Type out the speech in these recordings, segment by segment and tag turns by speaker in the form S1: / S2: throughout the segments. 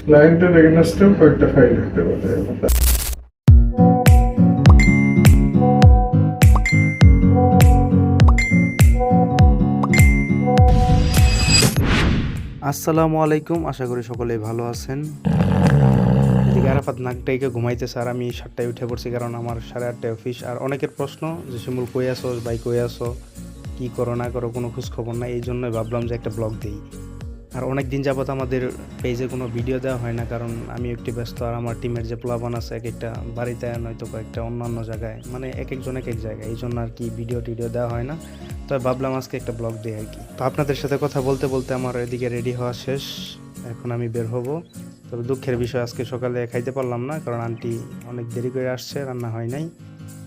S1: ক্লায়েন্টের এগেনস্টেও কয়েকটা ফাইল হতে পারে।
S2: আসসালামু আলাইকুম, আশা করি সকলেই ভালো আছেন। এদিকে আরাফাত নাকটাইকে ঘুমাইতেছে আর আমি 7টায় উঠে পড়ছি, কারণ আমার 8:30টায় অফিস। আর অনেকের প্রশ্ন যে শিমুল কই আসো ভাই, কই আসো, কী করো না করো, কোনো খোঁজ খবর না। এই জন্যই ভাবলাম যে একটা ব্লগ দিই। আর অনেক দিন যাবত আমাদের পেজে কোনো ভিডিও দেওয়া হয় না, কারণ আমি একটু ব্যস্ত। আর আমার টিমের যে প্লাবন আছে, এক একটা বাড়িতে নয়তো কয়েকটা অন্যান্য জায়গায়, মানে এক একজন এক এক জায়গায়, এই জন্য আর কি ভিডিও টিডিও দেওয়া হয় না। তবে ভাবলাম আজকে একটা ব্লগ দিই আর কি। তো আপনাদের সাথে কথা বলতে বলতে আমার এদিকে রেডি হওয়া শেষ, এখন আমি বের হব। তবে দুঃখের বিষয়, আজকে সকালে খাইতে পারলাম না, কারণ আন্টি অনেক দেরি করে আসছে, রান্না হয় নাই।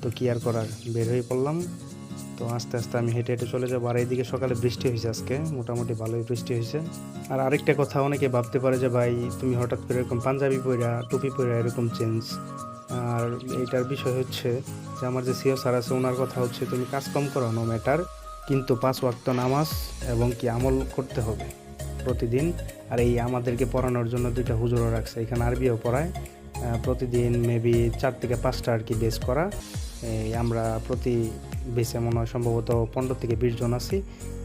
S2: তো কি আর করার, বের হয়ে পড়লাম। তো আস্তে আস্তে আমি হেঁটে হেঁটে চলে যাবো। আর এইদিকে সকালে বৃষ্টি হয়েছে, আজকে মোটামুটি ভালোই বৃষ্টি হয়েছে। আর আরেকটা কথা, অনেকে ভাবতে পারে যে ভাই তুমি হঠাৎ করে এরকম পাঞ্জাবি পরা, টুপি পরা এরকম চেঞ্জ। আর এইটার বিষয় হচ্ছে যে আমার যে সিও স্যার আছে, ওনার কথা হচ্ছে তুমি কাজ কম করো নো ম্যাটার, কিন্তু 5 ওয়াক্ত নামাজ এবং কি আমল করতে হবে প্রতিদিন। আর এই আমাদেরকে পড়ানোর জন্য 2টা হুজুরও রাখছে, এখানে আরবিও পড়ায়। প্রতিদিন মেবি 4 থেকে 5টা আর কি বেস করা। এই আমরা প্রতি বেসে মনে হয় সম্ভবত 15 থেকে 20 জন আছি,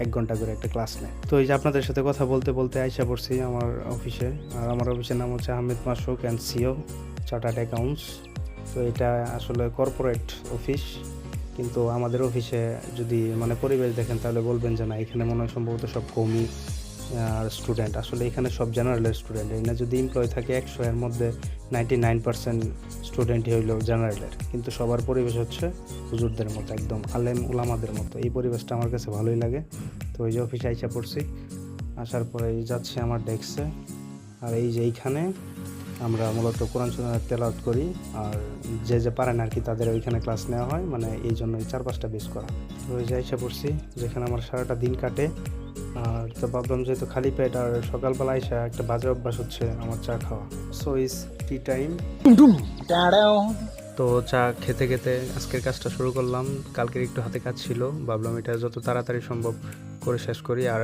S2: 1 ঘন্টা করে একটা ক্লাস নেয়। তো এই যে আপনাদের সাথে কথা বলতে বলতে আইসা পড়ছি আমার অফিসে। আর আমার অফিসের নাম হচ্ছে আহমেদ মাসুক অ্যান্ড সিও চার্টার্ড অ্যাকাউন্টস। তো এটা আসলে কর্পোরেট অফিস, কিন্তু আমাদের অফিসে যদি মানে পরিবেশ দেখেন তাহলে বলবেন যে না, এখানে মনে হয় সম্ভবত সব কৌমি আর স্টুডেন্ট। আসলে এখানে সব জেনারেলের স্টুডেন্ট। এখানে যদি এমপ্লয় থাকে 100 এর মধ্যে 99% স্টুডেন্টই হইল জেনারেলের, কিন্তু সবার পরিবেশ হচ্ছে হুজুরদের মতো, একদম আলেম উলামাদের মতো। এই পরিবেশটা আমার কাছে ভালোই লাগে। তো এই যে অফিসে আইসা পড়ছি, আসার পরে যাচ্ছে আমার ডেস্কে। আর এই যে এইখানে আমরা মূলত কোরআন তেলাওয়াত করি, আর যে যে পারেন আর কি তাদের ওইখানে ক্লাস নেওয়া হয়, মানে এই জন্য 4-5টা বেস করা। তো ওই যে আইসা পড়ছি, যেখানে আমার সারাটা দিন কাটে। আর তো ভাবলাম যেহেতু খালি পেট, আর সকালবেলা আইসা একটা বাজে অভ্যাস হচ্ছে আমার চা খাওয়া। সো ইস টি টাইম। তো চা খেতে খেতে আজকের কাজটা শুরু করলাম। কালকের একটু হাতে কাজ ছিল, ভাবলাম এটা যত তাড়াতাড়ি সম্ভব করে শেষ করি। আর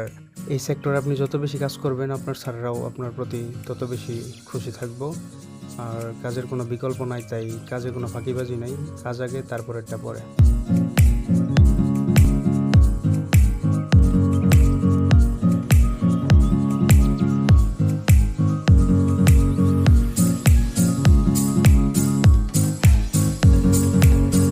S2: এই সেক্টরে আপনি যত বেশি কাজ করবেন, আপনার স্যাররাও আপনার প্রতি তত বেশি খুশি থাকবো। আর কাজের কোনো বিকল্প নাই, তাই কাজে কোনো ফাঁকিবাজি নাই, কাজ আগে তারপর এটা পরে।